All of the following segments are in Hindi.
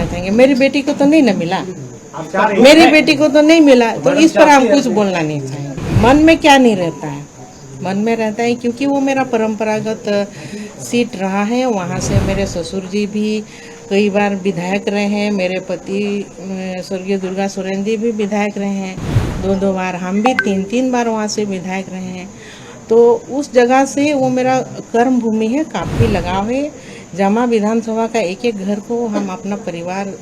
कहना चाहेंगे, मेरी बेटी को तो नहीं ना मिला, मेरी बेटी को तो नहीं मिला, तो इस पर हम कुछ बोलना नहीं चाहेंगे। मन में क्या नहीं रहता है, मन में रहता है क्योंकि वो मेरा परंपरागत सीट रहा है। वहाँ से मेरे ससुर जी भी कई बार विधायक रहे हैं, मेरे पति स्वर्गीय दुर्गा सोरेन जी भी विधायक रहे हैं, दो बार, हम भी तीन बार वहाँ से विधायक रहे हैं। तो उस जगह से वो मेरा कर्म भूमि है, काफ़ी लगाव है। जामा विधानसभा का एक एक घर को हम अपना परिवार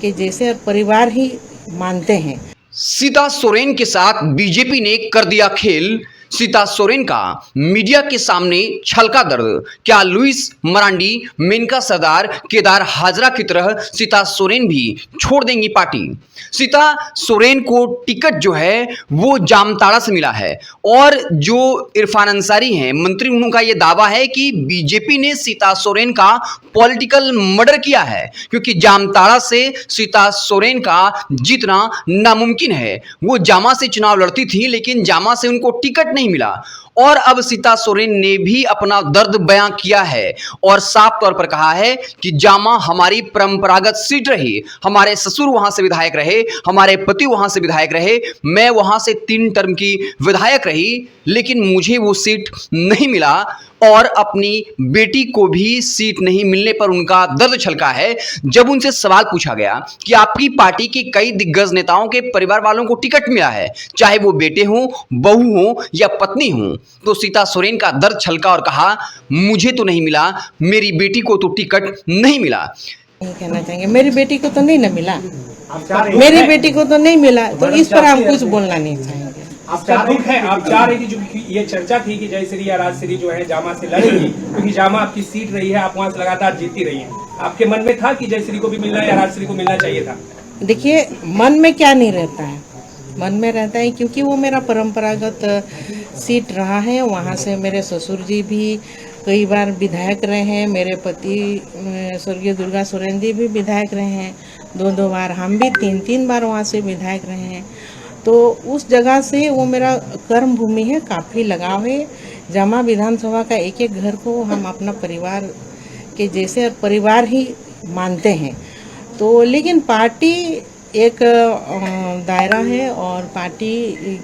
के जैसे परिवार ही मानते हैं। सीता सोरेन के साथ बीजेपी ने कर दिया खेल। सीता सोरेन का मीडिया के सामने छलका दर्द। क्या लुइस मरांडी, मेनका सरदार, केदार हाजरा की तरह सीता सोरेन भी छोड़ देंगी पार्टी? सीता सोरेन को टिकट जो है वो जामताड़ा से मिला है और जो इरफान अंसारी हैं मंत्री, उनका ये दावा है कि बीजेपी ने सीता सोरेन का पॉलिटिकल मर्डर किया है, क्योंकि जामताड़ा से सीता सोरेन का जीतना नामुमकिन है। वो जामा से चुनाव लड़ती थी लेकिन जामा से उनको टिकट नहीं मिला और अब सीता सोरेन ने भी अपना दर्द बयां किया है और साफ तौर पर कहा है कि जामा हमारी परंपरागत सीट रही, हमारे ससुर वहां से विधायक रहे, हमारे पति वहां से विधायक रहे, मैं वहां से 3 टर्म की विधायक रही, लेकिन मुझे वो सीट नहीं मिला और अपनी बेटी को भी सीट नहीं मिलने पर उनका दर्द छलका है। जब उनसे सवाल पूछा गया कि आपकी पार्टी के कई दिग्गज नेताओं के परिवार वालों को टिकट मिला है, चाहे वो बेटे हों, बहू हों या पत्नी हों, तो सीता सोरेन का दर्द छलका और कहा, मुझे तो नहीं मिला, मेरी बेटी को तो टिकट नहीं मिला। नहीं कहना चाहेंगे, मेरी बेटी को तो नहीं ना मिला, मेरी बेटी को तो नहीं मिला, तो इस पर हम कुछ बोलना नहीं चाहेंगे। आपका दुख है, आप चाह रही थी, जो ये चर्चा थी कि जयश्री या राजश्री जो है जामा से लड़ेगी, क्योंकि जामा आपकी सीट रही है, आप वहां से लगातार जीती रही हैं। आपके मन में था कि जयश्री को भी मिलना या राजश्री को मिलना चाहिए था? देखिए, मन में क्या नहीं रहता है, मन में रहता है क्योंकि वो मेरा परंपरागत सीट रहा है। वहाँ से मेरे ससुर जी भी कई बार विधायक रहे हैं, मेरे पति स्वर्गीय दुर्गा सोरेन जी भी विधायक रहे हैं, दो बार, हम भी तीन बार वहाँ से विधायक रहे हैं। तो उस जगह से वो मेरा कर्म भूमि है, काफ़ी लगाव है। जामा विधानसभा का एक एक घर को हम अपना परिवार के जैसे परिवार ही मानते हैं। तो लेकिन पार्टी एक दायरा है और पार्टी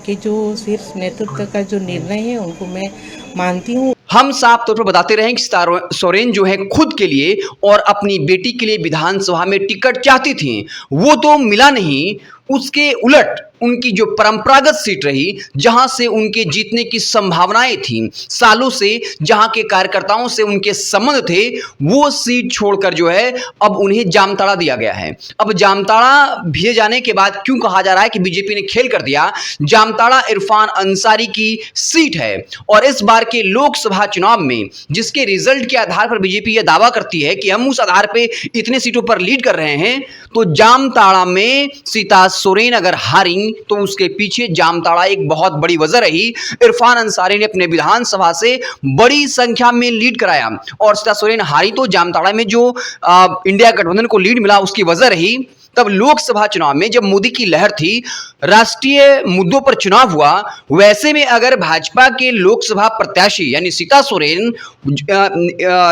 के जो शीर्ष नेतृत्व का जो निर्णय है उनको मैं मानती हूँ। हम साफ तौर पर बताते रहे कि सीता सोरेन जो है खुद के लिए और अपनी बेटी के लिए विधानसभा में टिकट चाहती थी, वो तो मिला नहीं। उसके उलट उनकी जो परंपरागत सीट रही, जहां से उनके जीतने की संभावनाएं थी, सालों से जहां के कार्यकर्ताओं से उनके संबंध थे, वो सीट छोड़कर जो है अब उन्हें जामताड़ा दिया गया है। अब जामताड़ा भेजे जाने के बाद क्यों कहा जा रहा है कि बीजेपी ने खेल कर दिया? जामताड़ा इरफान अंसारी की सीट है और इस बार के लोकसभा चुनाव में जिसके रिजल्ट के आधार पर बीजेपी यह दावा करती है कि हम उस आधार पर इतने सीटों पर लीड कर रहे हैं, तो जामताड़ा में सीता सोरेन अगर हारी तो उसके पीछे जामताड़ा एक बहुत बड़ी वजह रही। इरफान अंसारी ने अपने विधानसभा से बड़ी संख्या में लीड कराया और सीता सोरेन हारी तो जामताड़ा में जो इंडिया गठबंधन को लीड मिला उसकी वजह रही। तब लोकसभा चुनाव में जब मोदी की लहर थी, राष्ट्रीय मुद्दों पर चुनाव हुआ, वैसे में अगर भाजपा के लोकसभा प्रत्याशी यानी सीता सोरेन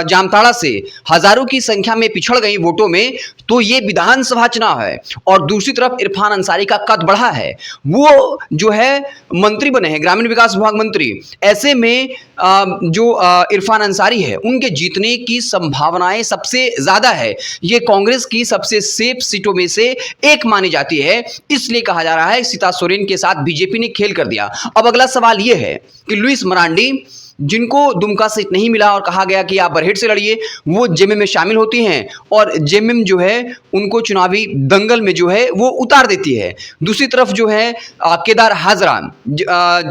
जामताड़ा से हजारों की संख्या में पिछड़ गई वोटों में, तो ये विधानसभा चुनाव है और दूसरी तरफ इरफान अंसारी का कद बढ़ा है, वो जो है मंत्री बने हैं, ग्रामीण विकास विभाग मंत्री। ऐसे में जो इरफान अंसारी है उनके जीतने की संभावनाएं सबसे ज्यादा है। ये कांग्रेस की सबसे सेफ सीटों में से एक मानी जाती है, इसलिए कहा जा रहा है सीता सोरेन के साथ बीजेपी ने खेल कर दिया। अब अगला सवाल यह है कि लुइस मरांडी, जिनको दुमका सीट नहीं मिला और कहा गया कि आप बरहेट से लड़िए, वो जेएमएम में शामिल होती हैं और जेएमएम जो है उनको चुनावी दंगल में जो है वो उतार देती है। दूसरी तरफ जो है केदार हाजरा,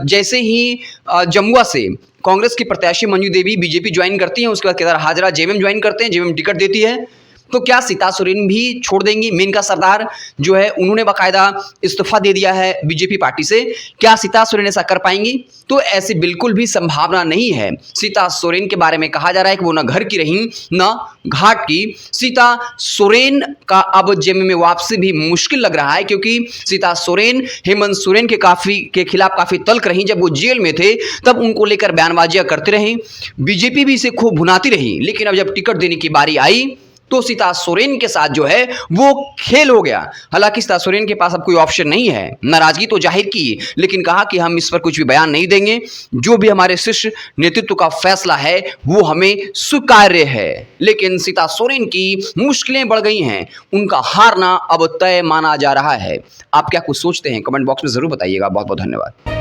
जैसे ही जमुआ से कांग्रेस की प्रत्याशी मंजू देवी बीजेपी ज्वाइन करती हैं, उसके बाद केदार हाजरा जेएमएम ज्वाइन करते हैं, जेएमएम टिकट देती है। तो क्या सीता सोरेन भी छोड़ देंगी? मेनका सरदार जो है उन्होंने बाकायदा इस्तीफा दे दिया है बीजेपी पार्टी से, क्या सीता सोरेन ऐसा कर पाएंगी? तो ऐसी बिल्कुल भी संभावना नहीं है। सीता सोरेन के बारे में कहा जा रहा है कि वो न घर की रही न घाट की। सीता सोरेन का अब जेएमएम में वापसी भी मुश्किल लग रहा है, क्योंकि सीता सोरेन हेमंत सोरेन के खिलाफ काफी तल्ख रही। जब वो जेल में थे तब उनको लेकर बयानबाजियां करते रहे, बीजेपी भी इसे खूब भुनाती रही, लेकिन अब जब टिकट देने की बारी आई तो सीता सोरेन के साथ जो है वो खेल हो गया। हालांकि सीता सोरेन के पास अब कोई ऑप्शन नहीं है, नाराजगी तो जाहिर की, लेकिन कहा कि हम इस पर कुछ भी बयान नहीं देंगे, जो भी हमारे शीर्ष नेतृत्व का फैसला है वो हमें स्वीकार्य है। लेकिन सीता सोरेन की मुश्किलें बढ़ गई हैं, उनका हारना अब तय माना जा रहा है। आप क्या कुछ सोचते हैं कमेंट बॉक्स में जरूर बताइएगा। बहुत बहुत धन्यवाद।